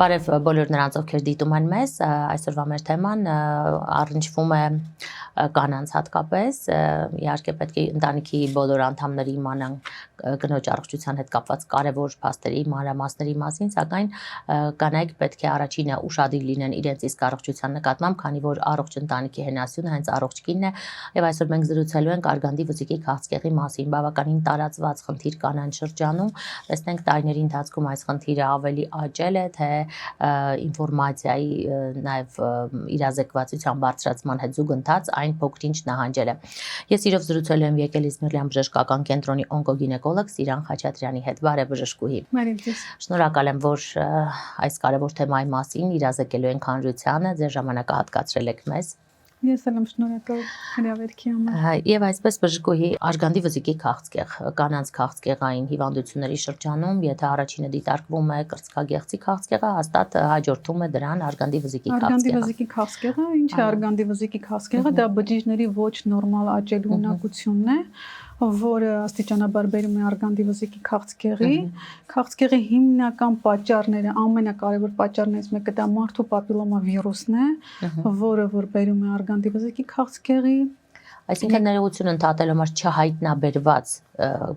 Բարև բոլոր նրանց, ովքեր դիտում են մեզ, այսօրվա մեր թեման առնչվում է կանանց հատկապես, իհարկե պետք է ընտանիքի բոլոր անդամները իմանան կնոջ առողջության հետ կապված կարևոր փաստերի, մանրամասների մասին, սակայն կանայք պետք է առաջինը ուշադիր լինեն իրենց իսկ առողջության նկատմամբ, քանի որ առողջ ընտանիքի հենասյունը հենց առողջ կինն է, եւ այսօր մենք զրուցելու ենք արգանդի վզիկի քաղցկեղի մասին, բավականին տարածված խնդիր կանանց շրջանում, տեսնենք տարիների ընթացքում այս խնդիրը ավելի աճել է, թե ինֆորմացիայի նաև իրազեկվածության բարձրացման հետ զուգընթաց այն փոքր-ինչ նահանջել է։ Ես իրով զրուցել եմ եկել Իզմիրլյան բժշկական կենտրոնի օնկոգինեկոլոգ Սիրան Խաչատրյանի հետ։ Բարև բժշկուհի։ Շնորհակալ եմ, որ այս կարևոր թեմայի մասին իրազեկելու ենք հանրությանը, ձեր ժամանակը հատկացրել եք մեզ։ Ես եմ շնորհակալ հրավերքի համար։ Եվ այսպես բժշկուհի արգանդի վզիկի քաղցկեղ, կանանց քաղցկեղային հիվանդությունների շրջանում, եթե առաջինը դիտարկվում է կրծքագեղձի քաղցկեղը, հաստատ հաջորդում է դրան արգանդի վզիկի քաղցկեղը։ Արգանդի վզիկի քաղցկեղը, ինչ է արգանդի վզիկի քաղցկեղը, դա բջիջների ոչ նորմալ աճելու ունակությունն է, որը աստիճանաբար բերում է արգանդի վզիկի քաղցկեղի։ Քաղցկեղի հիմնական պատճառները, ամենակարևոր պատճառներից մեկը դա մարդու պապիլոմավիրուսն է, որը որ բերում է արգանդի վզիկի քաղցկեղի։ Այսինքն ներողություն ընդհատելու համար չհայտնաբերված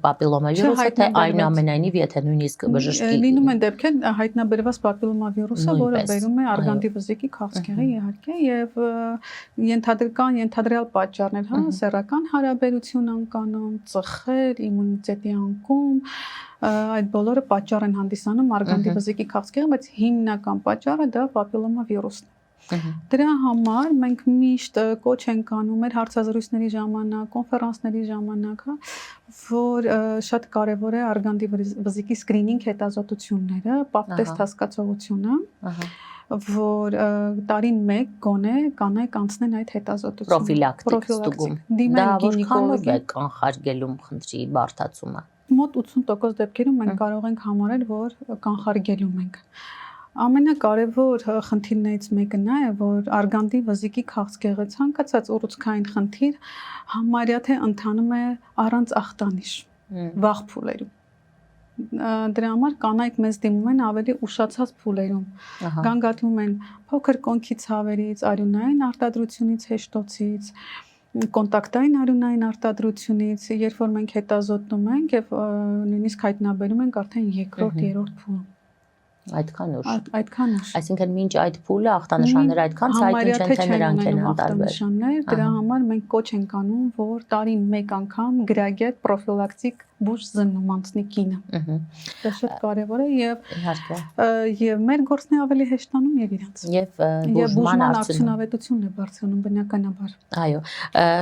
պապիլոմավիրուսը, թե այնուամենայնիվ, եթե նույնիսկ բժշկի լինում են դեպքեր հայտնաբերված պապիլոմավիրուսը, որը բերում է արգանդի վզիկի քաղցկեղի, իհարկե, եւ ենթադրյալ պատճառներ, հա, սեռական հարաբերություն անկանոն, ծխել, իմունիտետի անկում, այդ բոլորը պատճառ են հանդիսանում արգանդի վզիկի քաղցկեղի, բայց հիմնական պատճառը դա պապիլոմավիրուսն է։ Դրա համար մենք միշտ կոչ ենք անում մեր հարցազրույցների ժամանակ, կոնֆերանսների ժամանակ, հա, որ շատ կարևոր է արգանդի վզիկի սկրինինգ հետազոտությունները, պապտեստ հասկացողությունը, որ տարին մեկ գոնե կանայք անցնեն այդ հետազոտությունը։ Պրոֆիլակտիկ դա որքանով է կանխարգելում խնդրի բարդացումը։ Մոտ 80% դեպքերում մենք կարող ենք համարել, որ կանխարգելում ենք։ Ամենակարևոր խնդիրներից մեկը նա է, որ արգանդի վզիկի քաղցկեղը ցանկացած ուռուցքային խնդիր համարյա թե ընթանում է առանց ախտանիշ, վաղ փուլերում։ Դրա համար կանայք մեզ դիմում են ավելի ուշացած փուլերում, գանգատվում են փոքր կոնքի ցավերից, արյունային արտադրությունից, հեշտոցից, կոնտակտային արյունային արտադրությունից, երբ որ մենք հետազոտում ենք եւ նույնիսկ հայտնաբերում ենք արդեն երկրորդ, երրորդ փուլում։ Այդքան ուշ։ Այդքան ուշ։ Այսինքն մինչ այդ փուլը ախտանշանները այդքան ցայտուն չեն, թե նրանք են ախտանշաններ, դրա համար մենք կոչ ենք անում, որ տարին մեկ անգամ գրագետ պրոֆիլակտիկ բուժ զննում անցնի կինը։ Դա շատ կարևոր է եւ մեր գործն է ավելի հեշտանում եւ իրանց։ Եվ բուժման արդյունավետությունն է բարձրանում բնականաբար։ Այո,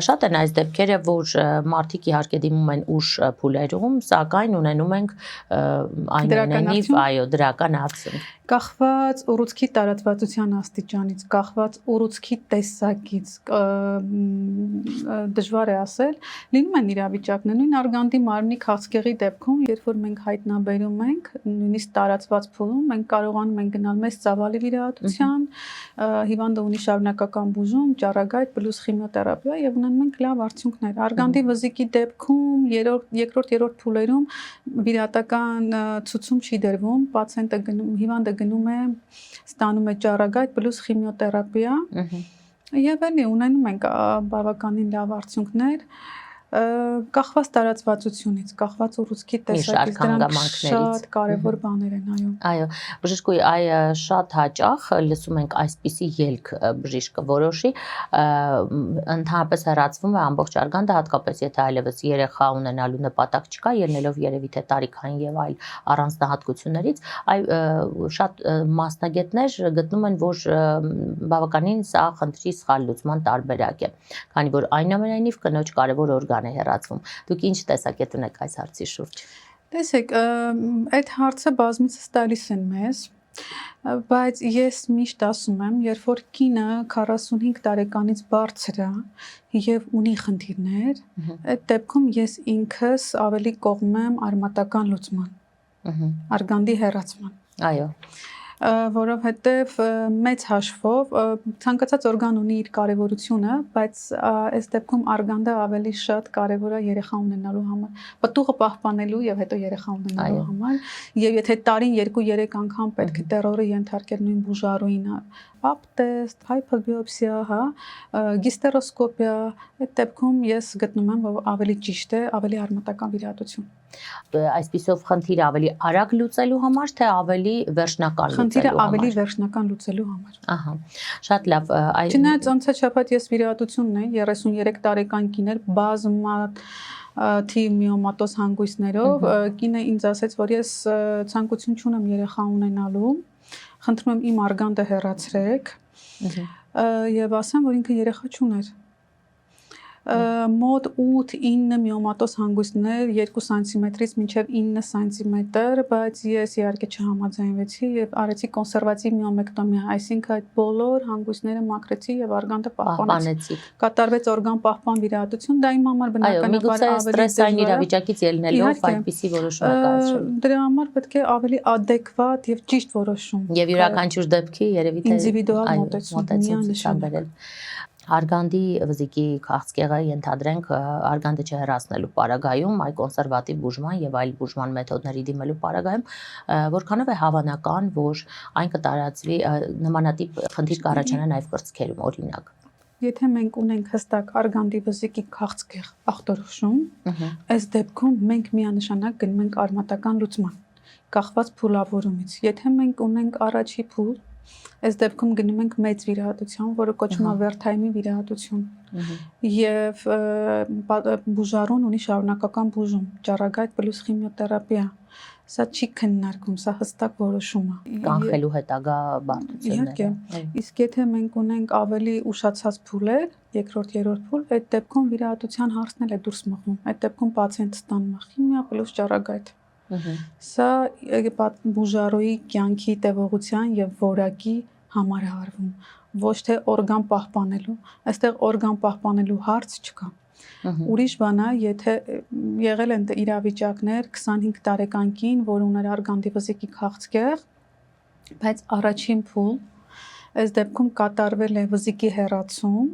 շատ են այս դեպքերը, որ մարդիկ իհարկե դիմում են ուշ փուլերում, սակայն ունենում ենք այնուամենայնիվ, այո, դրական արդյունք։ Կախված ուռուցքի տարածվածության աստիճանից, կախված ուռուցքի տեսակից, դժվար է ասել, լինում են իրավիճակներ, նույն արգանդի մարմնի քաղցկեղի դեպքում, երբ որ մենք հայտնաբերում ենք, նույնիսկ տարածված փուլում, մենք կարողանում ենք գնալ մեծ ծավալի վիրահատության, հիվանդը ունի շարունակական բուժում, ճառագայթ պլյուս քիմիոթերապիա եւ ունենում ենք լավ արդյունքներ։ Արգանդի վզիկի դեպքում երկրորդ, երրորդ փուլերում վիրահատական ցուցում չի դրվում, պացիենտը հիվանդը գնում է, ստանում է ճառագայթ պլյուս քիմիոթերապիա եւ էլի ունենում ենք բավականին լավ արդյունքներ, կախված տարածվածությունից, կախված ուռուցքի տեսակից, դրանք շատ կարևոր բաներ են, այո։ Այո, բժշկուհի, շատ հաճախ լսում ենք այսպիսի ելք բժիշկը որոշի, ընդհանրապես հեռացվում է ամբողջ արգանդը, հատկապես եթե այլևս երեխա ունենալու նպատակ չկա, ելնելով երևի թե տարիքային եւ այլ առանձնահատկություններից, շատ մասնագետներ գտնում են, որ բավականին սա խնդրի սխալ լուծման տարբերակ է, քանի որ այնուամենայնիվ կնոջ կարևոր օրգան է հեռացվում։ Դուք ինչ տեսակետ ունեք այս հարցի շուրջ։ Տեսեք, այդ հարցը բազմիցս տալիս են մեզ, բայց ես միշտ ասում եմ, երբ որ կինը 45 տարեկանից բարձր է եւ ունի խնդիրներ, այդ դեպքում ես ինքս ավելի կողմ եմ արմատական լուծման, արգանդի հեռացման։ Այո։ որովհետև մեծ հաշվով ցանկացած օրգան ունի իր կարևորությունը, բայց այս դեպքում արգանդը ավելի շատ կարևոր է երեխա ունենալու համար, պտուղը պահպանելու եւ հետո երեխա ունենալու համար, եւ եթե տարին 2-3 անգամ պետք է տերորը ենթարկել նույն բուժարուին, պապ տեստ, հայփլ բիոպսիա, հա, գիստերոսկոպիա, այդ դեպքում ես գտնում եմ, որ ավելի ճիշտ է, ավելի արմատական վիրահատություն։ Այսպիսով խնդիրը ավելի արագ լուծելու համար, թե ավելի վերջնական լուծելու համար։ Խնդիրը ավելի վերջնական լուծելու համար։ Ահա, շատ լավ։ Չնայած անցաչափած ես վիրահատություն ունեի 33 տարեկան կիներ բազմա թիվ միոմատոզ հանգույցներով, կինը ինձ ասեց, որ ես ցանկություն չունեմ երեխա ունենալու, խնդրում եմ իմ արգանդը հեռացրեք եւ ասեմ, որ ինքը երեխա չուներ։ Մոտ 8-9 միոմատոզ հանգույցներ 2 սանտիմետրից մինչև 9 սանտիմետր, բայց ես իհարկե չհամաձայնվեցի եւ արեցի կոնսերվատիվ միոմեկտոմիա, այսինքն այդ բոլոր հանգույցները մաքրեցի եւ արգանդը պահպանեցի։ Կատարվեց օրգան պահպան վիրահատություն, դա իմ համար բնականաբար ավելի ստրեսային իրավիճակից ելնելով այդպիսի որոշում եք կայացրել։ Դրա համար պետք է ավելի adekvat եւ ճիշտ որոշում։ Եվ յուրաքանչյուր դեպքի երևի թե ինդիվիդուալ մոտեցում։ Արգանդի վզիկի քաղցկեղը ենթադրենք արգանդը չհեռացնելու պարագայում, այ կոնսերվատիվ բուժման եւ այլ բուժման մեթոդների դիմելու պարագայում, որքանով է հավանական, որ այն կտարածվի նմանատիպ խնդիր կառաջանա նաեւ կրծքերում, օրինակ։ Եթե մենք ունենք հստակ արգանդի վզիկի քաղցկեղ ախտորոշում, այս դեպքում մենք միանշանակ գնում ենք արմատական լուծման, կախված փուլավորումից։ Եթե մենք ունենք առաջի փուլ, այս դեպքում գնում ենք մեծ վիրահատության, որը կոչվում է վերթայմի վիրահատություն։ Եվ բուժարուն ունի շարունակական բուժում, ճառագայթ պլյուս քիմիոթերապիա։ Սա չի քննարկում, սա հստակ որոշում է։ Կանխելու հետագա բարդությունները։ Իսկ եթե մենք ունենք ավելի ուշացած փուլեր, երկրորդ, երրորդ փուլ, այդ դեպքում վիրահատության հարցն էլ է դուրս մղվում։ Այդ դեպքում պացիենտը ստանում է քիմիա պլյուս ճառագայթ։ Սա բուժարոյի կյանքի տևողության եւ որակի համար է արվում, ոչ թե օրգան պահպանելու, այստեղ օրգան պահպանելու հարց չկա։ Ուրիշ բան է, եթե եղել են իրավիճակներ 25 տարեկան կին, որ ուներ արգանդի վզիկի քաղցկեղ, բայց առաջին փուլ, այս դեպքում կատարվել է վզիկի հեռացում,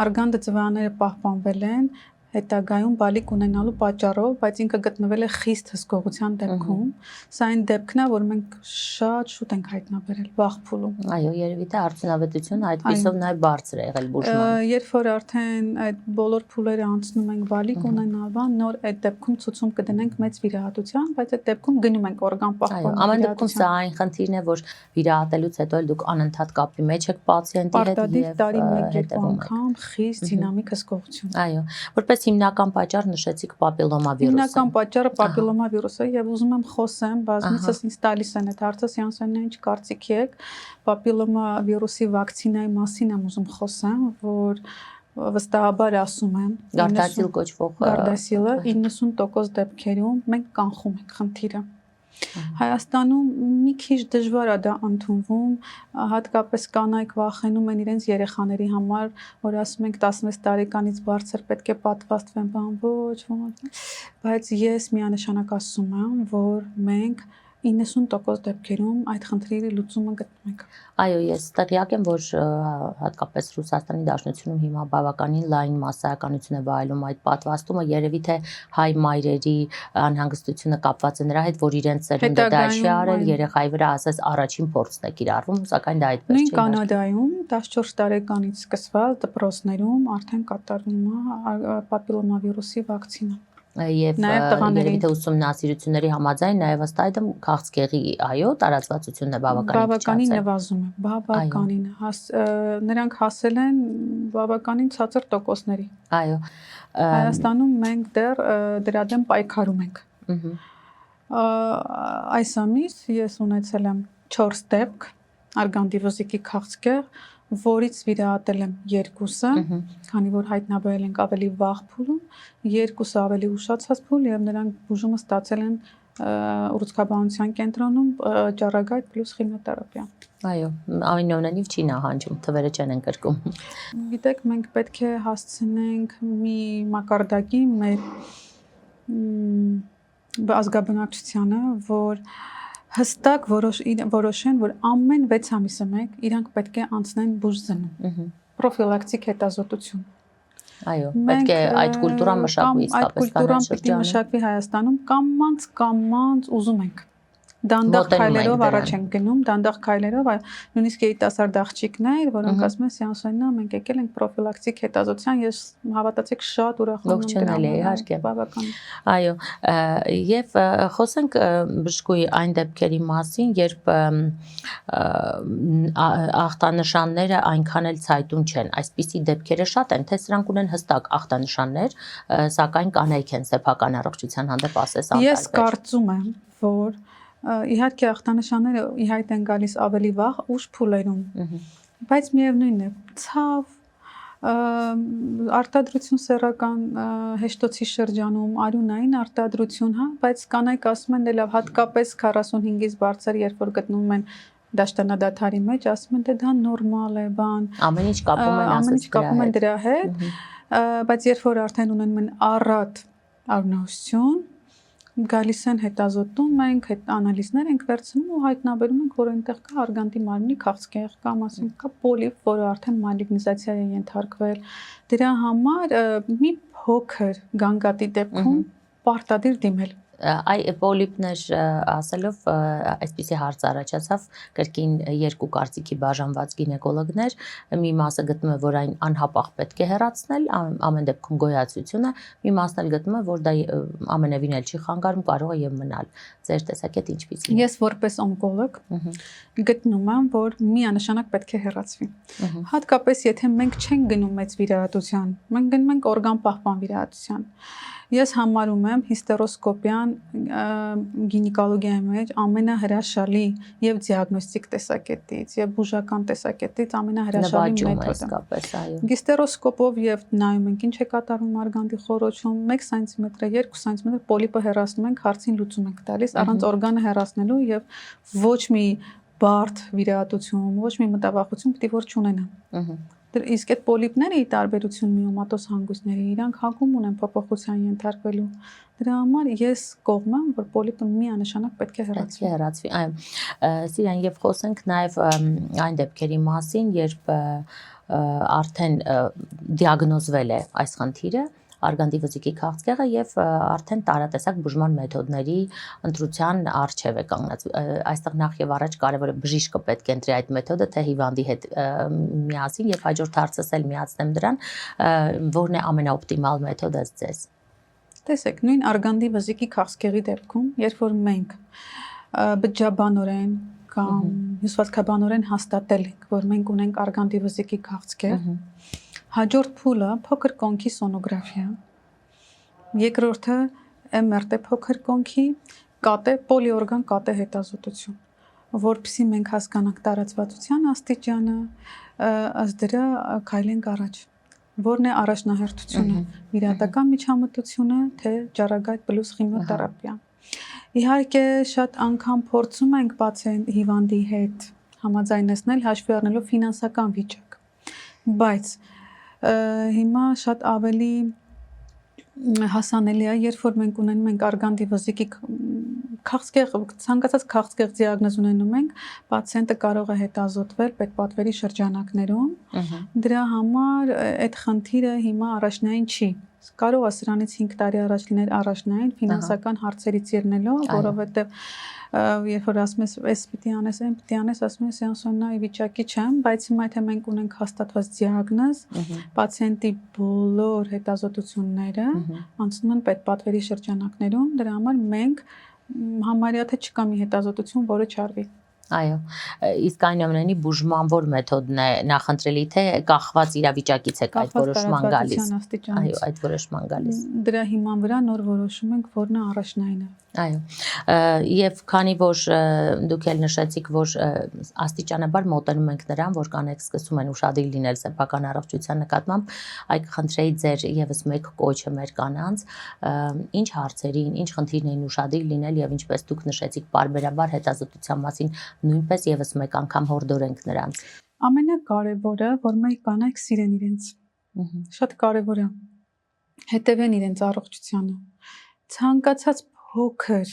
արգանդը ծվաները պահպանվել են, հետագայում բալիկ ունենալու պատճառով, բայց ինքը գտնվել է խիստ հսկողության դեպքում, սա այն դեպքն է, որ մենք շատ շուտ ենք հայտնաբերել վաղ փուլում։ Այո, երևի թե արդյունավետությունը այդպիսով նաև բարձր է եղել բուժման։ Երբ որ արդեն այդ բոլոր փուլերը անցնում ենք բալիկ ունենալվան, նոր այդ դեպքում ցուցում կդնենք մեծ վիրահատության, բայց այդ դեպքում գնում ենք օրգան պահպանելու։ Ամեն դեպքում սա այն խնդիրն է, որ վիրահատելուց հետո դուք անընդհատ կապի մեջ եք պացիենտի հետ եւ տարի 1-2 անգամ խիստ դինամիկ հսկողություն։ Այո, որպես հիմնական պատճառ նշեցիք պապիլոմավիրուսը։ Հիմնական պատճառը պապիլոմավիրուսը եւ ուզում եմ խոսեմ, բազմիցս ինձ տալիս են այդ հարցը սեանսներն ինչ կարծիքի եք, պապիլոմավիրուսի վակցինայի մասին եմ ուզում խոսեմ, որ վստահաբար ասում եմ, Gardasil կոչվող Gardasil-ը 90% դեպքերում մենք կանխում ենք խնդիրը։ Հայաստանում մի քիչ դժվար է դա ընդունվում, հատկապես կանայք վախենում են իրենց երեխաների համար, որ ասում ենք 16 տարեկանից բարձր պետք է պատվաստվեն, բան ոչ, բայց ես միանշանակ ասում եմ, որ մենք 90% դեպքերում այդ խնդրի լուծումը գտնում ենք։ Այո, ես տեղյակ եմ, որ հատկապես Ռուսաստանի Դաշնությունում հիմա բավականին լայն մասսայականություն է վայելում այդ պատվաստումը, երևի թե հայ մայրերի անհանգստությունը կապված է նրա հետ, որ իրենց ծերունդը դա չի արել, երեխայի վրա ասես առաջին փորձն է կիրառվում, սակայն դա այդպես չէ։ Նույն Կանադայում 14 տարեկանից սկսված դպրոցներում արդեն կատարվում է պապիլոմավիրուսի վակցինա։ Եվ երևի թե ուսումնասիրությունների համաձայն նաև ըստ այդմ քաղցկեղի այո տարածվածությունն է բավականին նվազում է, բավականին նրանք հասել են բավականին ցածր տոկոսների։ Այո, Հայաստանում մենք դեռ դրա դեմ պայքարում ենք։ Այս ամիս ես ունեցել եմ 4 դեպք արգանդի վզիկի քաղցկեղ, որից վիրահատել եմ 2-ը, քանի որ հայտնաբերել ենք ավելի վաղ փուլում, 2-ը ավելի ուշացած փուլ եւ նրանք բուժումը ստացել են ուռուցքաբանության կենտրոնում ճառագայթ պլյուս քիմիոթերապիա։ Այո, այնուամենայնիվ չի նահանջում, թվերը չեն ընկրկում։ Գիտեք, մենք պետք է հասցնենք մի մակարդակի մեր ազգաբնակչությանը, որ հստակ որոշեն, որ ամեն 6 ամիսը մեկ իրանք պետք է անցնեն բուժզննում։ Պրոֆիլակտիկ հետազոտություն։ Այո, պետք է այդ կուլտուրան մշակվի իսկապես կանանց շրջանում։ Այդ կուլտուրան պետք է մշակվի Հայաստանում կամած ուզում ենք։ Դանդաղ քայլերով առաջ ենք գնում, դանդաղ քայլերով, նույնիսկ երիտասարդ աղջիկներ, որոնք ասում են սեանսներնա, մենք եկել ենք պրոֆիլակտիկ հետազոտության, ես հավատացեք շատ ուրախանում եմ դրան, իհարկե։ բավական։ Այո, եւ խոսենք բժշկուի այն դեպքերի մասին, երբ ախտանշանները այնքան էլ ցայտուն չեն, այսպիսի դեպքերը շատ են, թե սրանք ունեն հստակ ախտանշաններ, սակայն կանայք են սեփական առողջության հանդեպ ասես անտարբեր։ Ես կարծում եմ, որ իհարկե ախտանշանները ի հայտ են գալիս ավելի վաղ ուշ փուլերում, բայց միևնույնն է, ցավ, արտադրություն սեռական հեշտոցի շրջանում, արյունային արտադրություն, հա, բայց կանայք ասում են, դե լավ, հատկապես 45-ից բարձր, երբ որ գտնվում են դաշտանադադարի մեջ, ասում են, դե դա նորմալ է, բան։ Ամեն ինչ կապում են դրա հետ, բայց երբ որ արդեն ունենում են առատ արյունահոսություն, գալիս են հետազոտում ենք, հետ անալիզներ ենք վերցնում ու հայտնաբերում ենք, որ այնտեղ կա արգանդի մարմնի քաղցկեղ կամ ասենք կա պոլիպ, որը արդեն մալիգնիզացիա է ենթարկվել։ Դրա համար մի փոքր գանգատի դեպքում պարտադիր դիմել։ Այ պոլիպներ ասելով այսպիսի հարց առաջացավ կրկին երկու կարծիքի բաժանված գինեկոլոգներ, մի մասը գտնում է, որ այն անհապաղ պետք է հեռացնել, ամեն դեպքում գոյացությունը, մի մասն էլ գտնում է, որ դա ամենևին էլ չի խանգարում, կարող է եւ մնալ։ Ձեր տեսակետը ինչպիսի է։ Ես որպես օնկոլոգ գտնում եմ, որ միանշանակ պետք է հեռացվի։ Հատկապես եթե մենք չենք գնում մեծ վիրահատության, մենք գնում ենք օրգան պահպան վիրահատության։ Ես համարում եմ հիստերոսկոպիան գինեկոլոգիայի մեջ ամենահրաշալի եւ դիագնոստիկ տեսակետից եւ բուժական տեսակետից ամենահրաշալի մեթոդը։ Հիստերոսկոպով եւ նայում ենք ինչ է կատարվում արգանդի խորոչում, 1 սանտիմետր, 2 սանտիմետր պոլիպը հեռացնում ենք, հարցին լուծում ենք տալիս առանց օրգանը հեռացնելու եւ ոչ մի բարդ վիրահատություն, ոչ մի մտավախություն պիտի որ չունենան։ Իսկ այդ պոլիպները ի տարբերություն միոմատոզ հանգույցների իրանք հակում ունեն փոփոխության ենթարկվելու։ Դրա համար ես կողմ եմ, որ պոլիպը միանշանակ պետք է հեռացվի։ Այո, Սիրան, եւ խոսենք նաեւ այն դեպքերի մասին, երբ արդեն դիագնոզվել է այս խնդիրը, արգանդի վզիկի քաղցկեղը եւ արդեն տարատեսակ բուժման մեթոդների ընտրության առջև է կանգնած։ Այստեղ նախ եւ առաջ կարեւոր է բժիշկը պետք է ընտրի այդ մեթոդը, թե հիվանդի հետ միասին եւ հաջորդ հարցս էլ միացնեմ դրան, որն է ամենաօպտիմալ մեթոդը ձեզ։ Տեսեք, նույն արգանդի վզիկի քաղցկեղի դեպքում, երբ որ մենք բջջաբանորեն կամ հյուսվածքաբանորեն հաստատել ենք, որ մենք ունենք արգանդի վզիկի քաղցկեղ, հաջորդ փուլը փոքր կոնքի սոնոգրաֆիա, երկրորդը MRT փոքր կոնքի կատե պոլիօրգան կատե հետազոտություն, որպեսզի մենք հասկանանք տարածվածության աստիճանը, ըստ դրա քայլենք առաջ, որն է առաջնահերթությունը, վիրահատական միջամտությունը, թե ճառագայթ պլյուս քիմիոթերապիա։ Իհարկե շատ անգամ փորձում ենք պացիենտ հիվանդի հետ համաձայնեցնել հաշվի առնելով ֆինանսական վիճակ, բայց հիմա շատ ավելի հասանելի է, երբ որ մենք ունենում ենք արգանդի վզիկի քաղցկեղ, ցանկացած քաղցկեղ դիագնոզ ունենում ենք, պացիենտը կարող է հետազոտվել պետպատվերի շրջանակներում։ Դրա համար այդ խնդիրը հիմա առաջնային չի։ Կարող է սրանից 5 տարի առաջ լինել առաջնային ֆինանսական հարցերից ելնելով, որովհետև երբ որ ասում ես, այս պիտի անես, այն պիտի անես, ասում ես, սեանսոննայի վիճակի չեմ, բայց հիմա եթե մենք ունենք հաստատված դիագնոզ, պացիենտի բոլոր հետազոտությունները անցնում են պետպատվերի շրջանակներում, դրա համար մենք համարյա թե չկա մի հետազոտություն, որը չարվի։ Այո, իսկ այնուամենայնիվ բուժման որ մեթոդն է նախընտրելի, թե կախված իրավիճակից է այդ որոշման գալիս։ Այո, այդ որոշման գալիս։ Դրա հիման վրա նոր որոշում ենք, որն է առաջնայինը։ Այո, եւ քանի որ դուք էլ նշեցիք, որ աստիճանաբար մոտենում ենք նրան, որ կանայք սկսում են ուշադիր լինել սեփական առողջության նկատմամբ, այ կխնդրեի ձեր եւս մեկ կոչը մեր կանանց, ինչ հարցերին, ինչ խնդիրն էին ուշադիր լինել եւ ինչպես դուք նշեցիք, բարբերաբար հետազոտության մասին նույնպես եւս մեկ անգամ հորդորենք նրանց։ Ամենակարևորը, որ մեր կանայք սիրեն իրենց։ Շատ կարևոր է։ Հետևեն իրենց առողջությանը։ Ցանկացած փոքր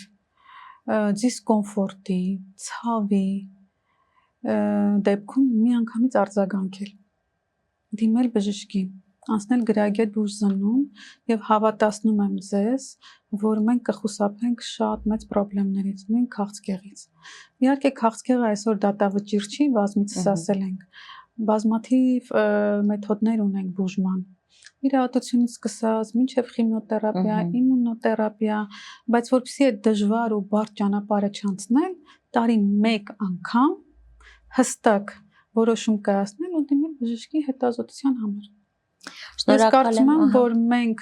դիսկոմֆորտի, ցավի դեպքում միանգամից արձագանքել, դիմել բժշկին, անցնել գրագետ բուժզննում եւ հավատացնում եմ ձեզ, որ մենք կխուսափենք շատ մեծ խնդիրներից, նույն քաղցկեղից։ Իհարկե քաղցկեղը այսօր դատավճիռ չի, բազմիցս ասել ենք, բազմաթիվ մեթոդներ ունենք բուժման։ Վիրահատությունից սկսած մինչև քիմիոթերապիա, իմունոթերապիա, բայց որպեսզի այդ դժվար ու բարդ ճանապարհը չանցնել, տարին 1 անգամ հստակ որոշում կայացնել ու դիմել բժշկի հետազոտության համար։ Ես կարծում եմ, որ մենք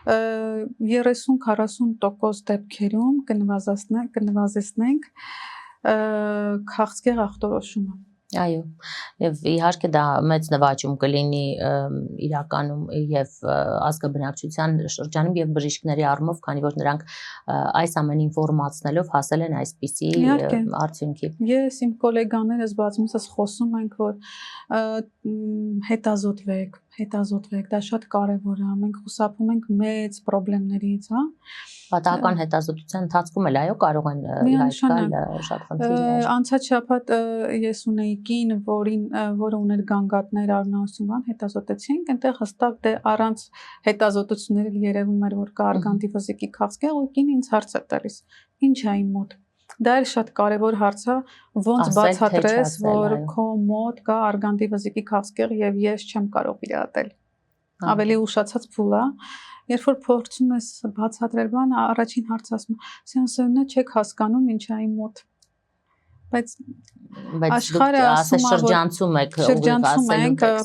30-40% դեպքերում կնվազեցնենք քաղցկեղ ախտորոշումը։ Այո, եւ իհարկե դա մեծ նվաճում կլինի իրականում եւ ազգաբնակչության շրջանում եւ բժիշկների առումով, քանի որ նրանք այս ամեն ինֆորմացնելով հասել են այսպիսի արդյունքի։ Ես իմ գոլեգաներս բազմիցս խոսում ենք, որ հետազոտվեք, դա շատ կարեւոր է, մենք խուսափում ենք մեծ խնդիրներից, հա։ Պատահական հետազոտության ընթացքում էլ այո կարող են իհարկե շատ խնդիրներ։ Անցած շաբաթ ես ունեի կին, որը ուներ գանգատներ արյունահոսման, հետազոտեցինք, այնտեղ հստակ դե առանց հետազոտությունների երևում էր, որ կա արգանդի վզիկի քաղցկեղ, ու կին ինձ հարց է տալիս. Ինչ է իմ մոտ։ Դա էլ շատ կարևոր հարց է, ոնց բացատրես, որ քո մոտ կա արգանդի վզիկի քաղցկեղ եւ ես չեմ կարող վիրահատել։ Ավելի ուշացած փուլ է։ Երբ որ փորձում ես բացատրել բան, առաջին հարցը ասում է. «Սենսորնա չեք հասկանում ինչ է իմ մոտ»։ Բայց աշխարհը ասում է, շրջանցում եք,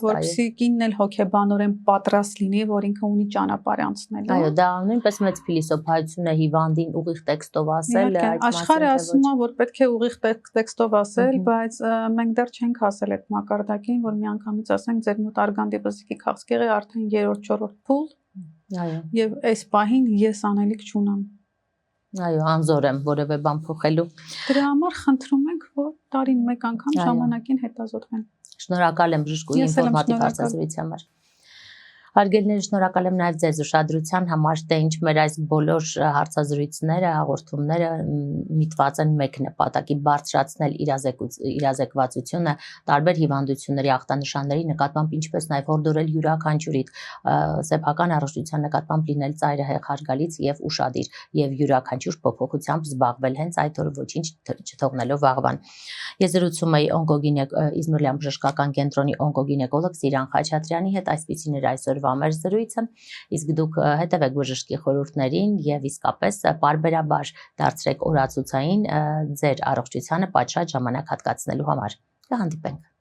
որպեսզի կինն էլ հոգեբանորեն պատրաստ լինի, որ ինքը ունի ճանապարհ անցնելու։ Այո, դա նույնպես մեծ փիլիսոփայություն է հիվանդին ուղիղ տեքստով ասել, այդ աշխարհը ասում է, որ պետք է ուղիղ տեքստով ասել, բայց մենք դեռ չենք հասել այդ մակարդակին, որ միանգամից ասենք ձեր մոտ արգանդի վզիկի քաղցկեղ է արդեն 3-4 փուլ։ Այո։ Եվ այս պահին ես անելիք չունեմ։ Այո, անզոր եմ որևէ բան փոխելու։ Դրա համար խնդրում ենք, որ տարին 1 անգամ ժամանակին հետազոտվեն։ Շնորհակալ եմ բժշկուհի ինֆորմատիվ հարցազրույցի համար։ Հարգելիներ, շնորհակալ եմ նաև ձեզ ուշադրության համար, թե ինչ մեր այս բոլոր հարցազրույցները, հաղորդումները միտված են մեկ նպատակի՝ բարձրացնել իրազեկվածությունը տարբեր հիվանդությունների ախտանշանների նկատմամբ, ինչպես նաև հորդորել յուրաքանչյուրիդ սեփական առողջության նկատմամբ լինել ծայրահեղ, հարգալից եւ ուշադիր եւ յուրաքանչյուր փոփոխությամբ զբաղվել հենց այդ օրը ոչինչ չթողնելով վաղվան։ Ես զրուցում էի Իզմիրլյան բժշկական կենտրոնի օնկոգինեկոլոգ Սիրան Խաչատրյանի հետ, այսպիսին էր այսօրվա մեր զրույցը, իսկ դուք հետևեք բժշկի խորհուրդներին եւ իսկապես պարբերաբար դարձրեք օրացուցային ձեր առողջությանը պատշաճ ժամանակ հատկացնելու համար։ Կհանդիպենք։